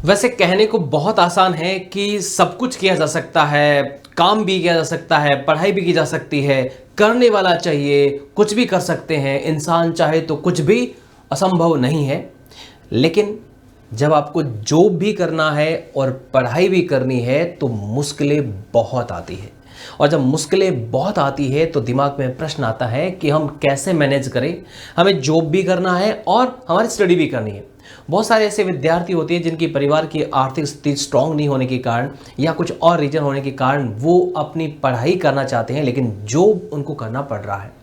वैसे कहने को बहुत आसान है कि सब कुछ किया जा सकता है, काम भी किया जा सकता है, पढ़ाई भी की जा सकती है, करने वाला चाहिए, कुछ भी कर सकते हैं, इंसान चाहे तो कुछ भी असंभव नहीं है। लेकिन जब आपको जॉब भी करना है और पढ़ाई भी करनी है तो मुश्किलें बहुत आती है। और जब मुश्किलें बहुत आती है तो दिमाग में प्रश्न आता है कि हम कैसे मैनेज करें। हमें जॉब भी करना है और हमारी स्टडी भी करनी है। बहुत सारे ऐसे विद्यार्थी होते हैं जिनकी परिवार की आर्थिक स्थिति स्ट्रांग नहीं होने के कारण या कुछ और रीजन होने के कारण वो अपनी पढ़ाई करना चाहते हैं लेकिन जॉब उनको करना पड़ रहा है।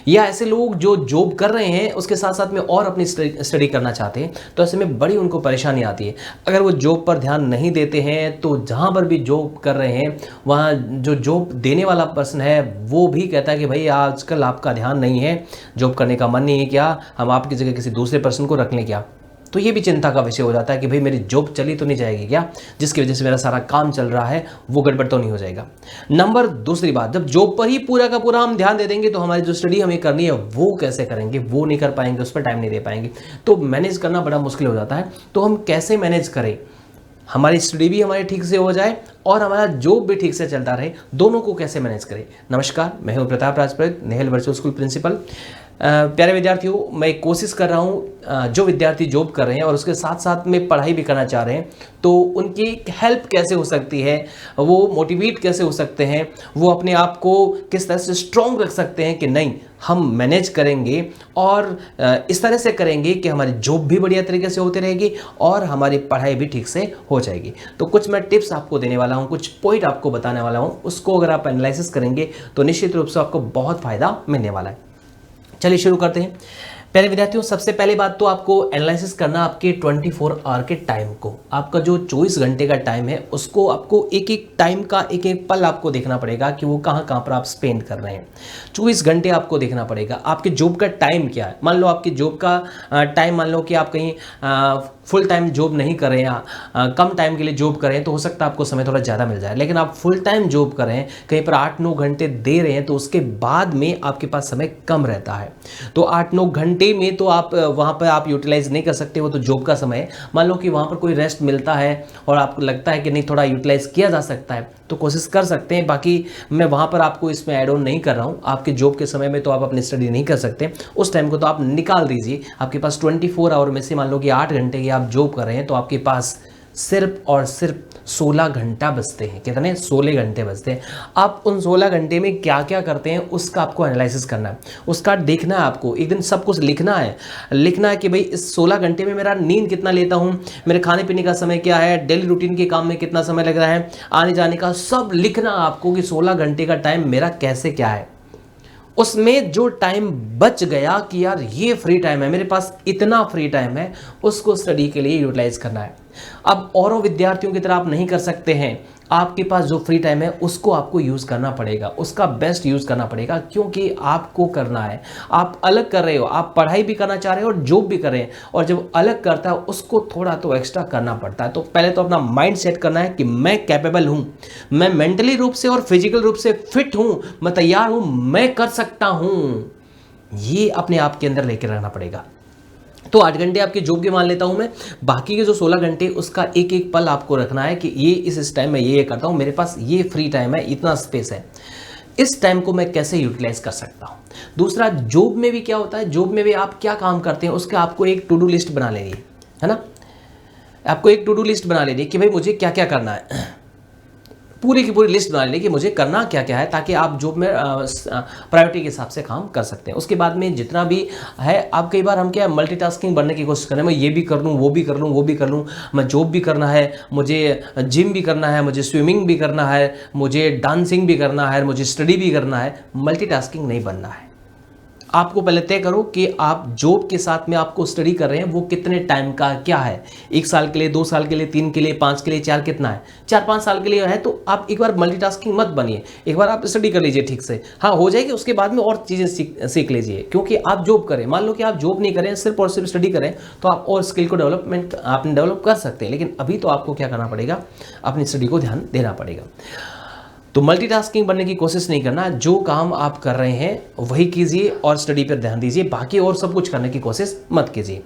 या ऐसे लोग जो जॉब कर रहे हैं उसके साथ साथ में और अपनी स्टडी करना चाहते हैं, तो ऐसे में बड़ी उनको परेशानी आती है। अगर वो जॉब पर ध्यान नहीं देते हैं तो जहाँ पर भी जॉब कर रहे हैं वहाँ जो जॉब देने वाला पर्सन है वो भी कहता है कि भाई आजकल आपका ध्यान नहीं है, जॉब करने का मन नहीं है क्या, हम आपकी जगह किसी दूसरे पर्सन को रख लें क्या। तो ये भी चिंता का विषय हो जाता है कि भाई मेरी जॉब चली तो नहीं जाएगी क्या, जिसकी वजह से मेरा सारा काम चल रहा है वो गड़बड़ तो नहीं हो जाएगा। नंबर दूसरी बात, जब जॉब पर ही पूरा का पूरा हम ध्यान दे देंगे तो हमारी जो स्टडी हमें करनी है वो कैसे करेंगे, वो नहीं कर पाएंगे, उस पर टाइम नहीं दे पाएंगे, तो मैनेज करना बड़ा मुश्किल हो जाता है। तो हम कैसे मैनेज करें, हमारी स्टडी भी हमारी ठीक से हो जाए और हमारा जॉब भी ठीक से चलता रहे, दोनों को कैसे मैनेज करें। नमस्कार, मैं हूं प्रताप राजपुरोहित, नेहल वर्चुअल स्कूल प्रिंसिपल। प्यारे विद्यार्थियों, मैं कोशिश कर रहा हूं जो विद्यार्थी जॉब कर रहे हैं और उसके साथ साथ में पढ़ाई भी करना चाह रहे हैं तो उनकी हेल्प कैसे हो सकती है, वो मोटिवेट कैसे हो सकते हैं, वो अपने आप को किस तरह से स्ट्रॉन्ग रख सकते हैं कि नहीं हम मैनेज करेंगे और इस तरह से करेंगे कि हमारी जॉब भी बढ़िया तरीके से होती रहेगी और हमारी पढ़ाई भी ठीक से हो जाएगी। तो कुछ मैं टिप्स आपको देने वाला हूँ, कुछ पॉइंट आपको बताने वाला हूँ, उसको अगर आप एनालिसिस करेंगे तो निश्चित रूप से आपको बहुत फायदा मिलने वाला है। चलिए शुरू करते हैं। प्यारे विद्यार्थियों, सबसे पहले बात तो आपको एनालिसिस करना आपके 24 आवर के टाइम को, आपका जो 24 घंटे का टाइम है उसको आपको एक एक टाइम का एक एक पल आपको देखना पड़ेगा कि वो कहाँ कहाँ पर आप स्पेंड कर रहे हैं। 24 घंटे आपको देखना पड़ेगा आपके जॉब का टाइम क्या है। मान लो आपकी जॉब का टाइम, मान लो कि आप कहीं फुल टाइम जॉब नहीं कर रहे हैं, कम टाइम के लिए जॉब कर रहे हैं तो हो सकता है आपको समय थोड़ा ज़्यादा मिल जाए। लेकिन आप फुल टाइम जॉब कर रहे हैं, कहीं पर 8-9 घंटे दे रहे हैं तो उसके बाद में आपके पास समय कम रहता है। तो 8-9 घंटे में तो आप वहाँ पर आप यूटिलाइज नहीं कर सकते, वो तो जॉब का समय है। मान लो कि वहाँ पर कोई रेस्ट मिलता है और आपको लगता है कि नहीं थोड़ा यूटिलाइज किया जा सकता है तो कोशिश कर सकते हैं। बाकी मैं वहाँ पर आपको इसमें ऐड ऑन नहीं कर रहा हूँ। आपके जॉब के समय में तो आप अपनी स्टडी नहीं कर सकते, उस टाइम को तो आप निकाल दीजिए। आपके पास 24 आवर में से मान लो कि 8 घंटे की आप जॉब कर रहे हैं तो आपके पास सिर्फ और सिर्फ 16 घंटा बचते हैं। कितने? 16 घंटे बचते हैं। आप उन 16 घंटे में क्या क्या करते हैं उसका आपको एनालिसिस करना है, उसका देखना है। आपको एक दिन सब कुछ लिखना है कि भाई इस 16 घंटे में मेरा नींद कितना लेता हूँ, मेरे खाने पीने का समय क्या है, डेली रूटीन के काम में कितना समय लग रहा है, आने जाने का सब लिखना आपको कि 16 घंटे का टाइम मेरा कैसे क्या है। उसमें जो टाइम बच गया कि यार ये फ्री टाइम है, मेरे पास इतना फ्री टाइम है, उसको स्टडी के लिए यूटिलाइज करना है। अब औरों विद्यार्थियों की तरह आप नहीं कर सकते हैं, आपके पास जो फ्री टाइम है उसको आपको यूज़ करना पड़ेगा, उसका बेस्ट यूज़ करना पड़ेगा क्योंकि आपको करना है। आप अलग कर रहे हो, आप पढ़ाई भी करना चाह रहे हो और जॉब भी कर रहे हैं, और जब अलग करता है उसको थोड़ा तो एक्स्ट्रा करना पड़ता है। तो पहले तो अपना माइंड सेट करना है कि मैं कैपेबल हूँ, मैं मेंटली रूप से और फिजिकल रूप से फिट हूँ, मैं तैयार हूँ, मैं कर सकता हूँ। ये अपने आप के अंदर लेकर रहना पड़ेगा। तो 8 घंटे आपकी जॉब के मान लेता हूं मैं, बाकी के जो 16 घंटे उसका एक एक पल आपको रखना है कि ये इस टाइम में ये करता हूं, मेरे पास ये फ्री टाइम है, इतना स्पेस है, इस टाइम को मैं कैसे यूटिलाइज कर सकता हूं। दूसरा, जॉब में भी क्या होता है, जॉब में भी आप क्या काम करते हैं उसका आपको एक टू डू लिस्ट बना लेनी है ना। आपको एक टू डू लिस्ट बना लेनी है कि भाई मुझे क्या क्या करना है, पूरी की पूरी लिस्ट बना लें कि मुझे करना क्या क्या है, ताकि आप जॉब में प्रायोरिटी के हिसाब से काम कर सकते हैं। उसके बाद में जितना भी है, आप कई बार हम क्या मल्टीटास्किंग बनने की कोशिश करें, मैं ये भी कर लूँ, वो भी कर लूँ, वो भी कर लूँ, मैं जॉब भी करना है, मुझे जिम भी करना है, मुझे स्विमिंग भी करना है, मुझे डांसिंग भी करना है, मुझे स्टडी भी करना है। मल्टीटास्किंग नहीं बनना है। आपको पहले तय करो कि आप जॉब के साथ में आपको स्टडी कर रहे हैं वो कितने टाइम का क्या है, 1 साल के लिए, 2 साल के लिए, 3 के लिए, 5 के लिए, 4 कितना है, 4-5 साल के लिए है। तो आप एक बार मल्टीटास्किंग मत बनिए, एक बार आप स्टडी कर लीजिए ठीक से, हाँ हो जाएगी, उसके बाद में और चीज़ें सीख लीजिए। क्योंकि आप जॉब करें, मान लो कि आप जॉब नहीं करें, सिर्फ और सिर्फ स्टडी करें तो आप और स्किल को आपने डेवलप कर सकते हैं। लेकिन अभी तो आपको क्या करना पड़ेगा, अपनी स्टडी को ध्यान देना पड़ेगा। तो मल्टीटास्किंग बनने की कोशिश नहीं करना, जो काम आप कर रहे हैं वही कीजिए और स्टडी पर ध्यान दीजिए, बाकी और सब कुछ करने की कोशिश मत कीजिए।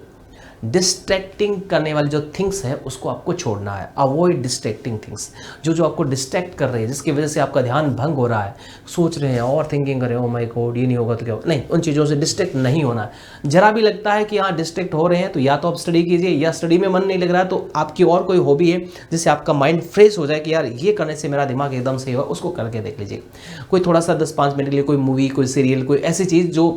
डिस्ट्रैक्टिंग करने वाली जो थिंग्स है उसको आपको छोड़ना है। अवॉइड डिस्ट्रैक्टिंग थिंग्स, जो आपको डिस्ट्रैक्ट कर रही है, जिसकी वजह से आपका ध्यान भंग हो रहा है, सोच रहे हैं और थिंकिंग कर रहे हो, माय गॉड ये नहीं होगा तो क्या होगा, नहीं, उन चीज़ों से डिस्ट्रैक्ट नहीं होना है। जरा भी लगता है कि हाँ डिस्ट्रैक्ट हो रहे हैं तो या तो आप स्टडी कीजिए, या स्टडी में मन नहीं लग रहा है तो आपकी और कोई हॉबी है जिससे आपका माइंड फ्रेश हो जाए कि यार ये करने से मेरा दिमाग एकदम सही होगा, उसको करके देख लीजिए। कोई थोड़ा सा 10-5 मिनट के लिए कोई मूवी, कोई सीरियल, कोई ऐसी चीज़ जो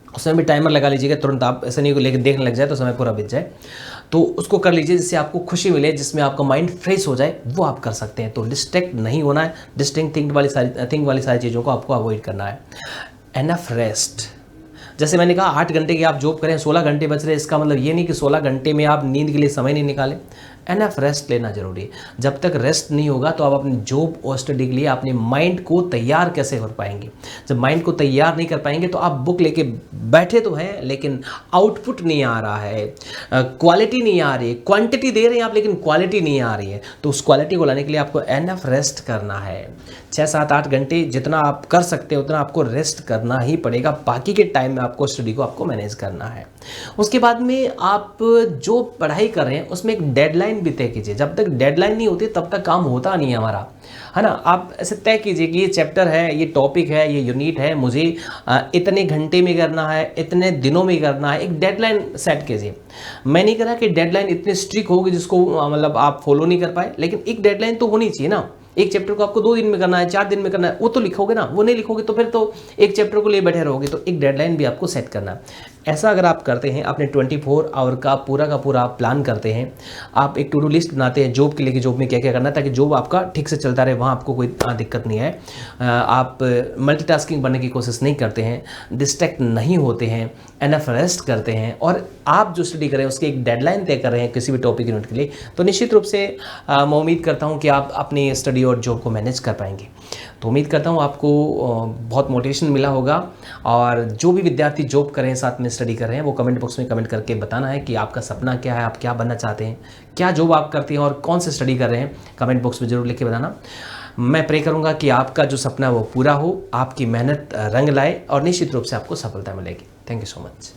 उसमें भी टाइमर लगा लीजिएगा, तुरंत आप ऐसा नहीं लेकिन देखने लग जाए तो समय पूरा बीत जाए, तो उसको कर लीजिए जिससे आपको खुशी मिले, जिसमें आपका माइंड फ्रेश हो जाए, वो आप कर सकते हैं। तो डिस्ट्रैक्ट नहीं होना है, डिस्टिंक्ट थिंक वाली सारी चीज़ों को आपको अवॉइड करना है। एनफ रेस्ट, जैसे मैंने कहा 8 घंटे की आप जॉब करें, 16 घंटे बच रहे, इसका मतलब ये नहीं कि 16 घंटे में आप नींद के लिए समय नहीं निकालें। एनफ रेस्ट लेना जरूरी है। जब तक रेस्ट नहीं होगा तो आप अपनी जॉब और स्टडी के लिए अपने माइंड को तैयार कैसे कर पाएंगे। जब माइंड को तैयार नहीं कर पाएंगे तो आप बुक लेके बैठे तो हैं लेकिन आउटपुट नहीं आ रहा है, क्वालिटी नहीं आ रही है, क्वांटिटी दे रहे हैं आप लेकिन क्वालिटी नहीं आ रही है। तो उस क्वालिटी को लाने के लिए आपको एनफ रेस्ट करना है। 6-7-8 घंटे जितना आप कर सकते हैं उतना आपको रेस्ट करना ही पड़ेगा। बाकी के टाइम में आपको स्टडी को आपको मैनेज करना है। उसके बाद में आप जो पढ़ाई कर रहे हैं उसमें एक डेडलाइन भी तय कीजिए। जब तक डेडलाइन नहीं होती तब तक काम होता नहीं है हमारा, है ना। आप ऐसे तय कीजिए कि ये चैप्टर है, ये टॉपिक है, ये यूनिट है, मुझे इतने घंटे में करना है, इतने दिनों में करना है। एक डेडलाइन सेट कीजिए। मैं नहीं कह रहा कि डेडलाइन इतनी स्ट्रिक्ट होगी जिसको मतलब आप फॉलो नहीं कर पाए, लेकिन एक डेडलाइन तो होनी चाहिए ना। एक चैप्टर को आपको 2 दिन में करना है, 4 दिन में करना है, वो तो लिखोगे ना। वो नहीं लिखोगे तो फिर तो एक चैप्टर को लिए बैठे रहोगे। तो एक डेडलाइन भी आपको सेट करना है। ऐसा अगर आप करते हैं, अपने 24 आवर का पूरा आप प्लान करते हैं, आप एक टू डू लिस्ट बनाते हैं जॉब के लिए कि जॉब में क्या क्या करना है ताकि जॉब आपका ठीक से चलता रहे, वहाँ आपको कोई दिक्कत नहीं है। आप मल्टीटास्किंग बनने की कोशिश नहीं करते हैं, डिस्ट्रैक्ट नहीं होते हैं, एनफ रेस्ट करते हैं और आप जो स्टडी करें उसकी एक डेडलाइन तय कर रहे हैं किसी भी टॉपिक यूनिट के लिए, तो निश्चित रूप से मैं उम्मीद करता हूँ कि आप अपनी स्टडी और जॉब को मैनेज कर पाएंगे। तो उम्मीद करता हूँ आपको बहुत मोटिवेशन मिला होगा। और जो भी विद्यार्थी जॉब करें, साथ में स्टडी कर रहे हैं, वो कमेंट बॉक्स में कमेंट करके बताना है कि आपका सपना क्या है, आप क्या बनना चाहते हैं, क्या जॉब आप करते हैं और कौन से स्टडी कर रहे हैं। कमेंट बॉक्स में जरूर लिख के बताना। मैं प्रे करूँगा कि आपका जो सपना है वो पूरा हो, आपकी मेहनत रंग लाए और निश्चित रूप से आपको सफलता मिलेगी। Thank you so much.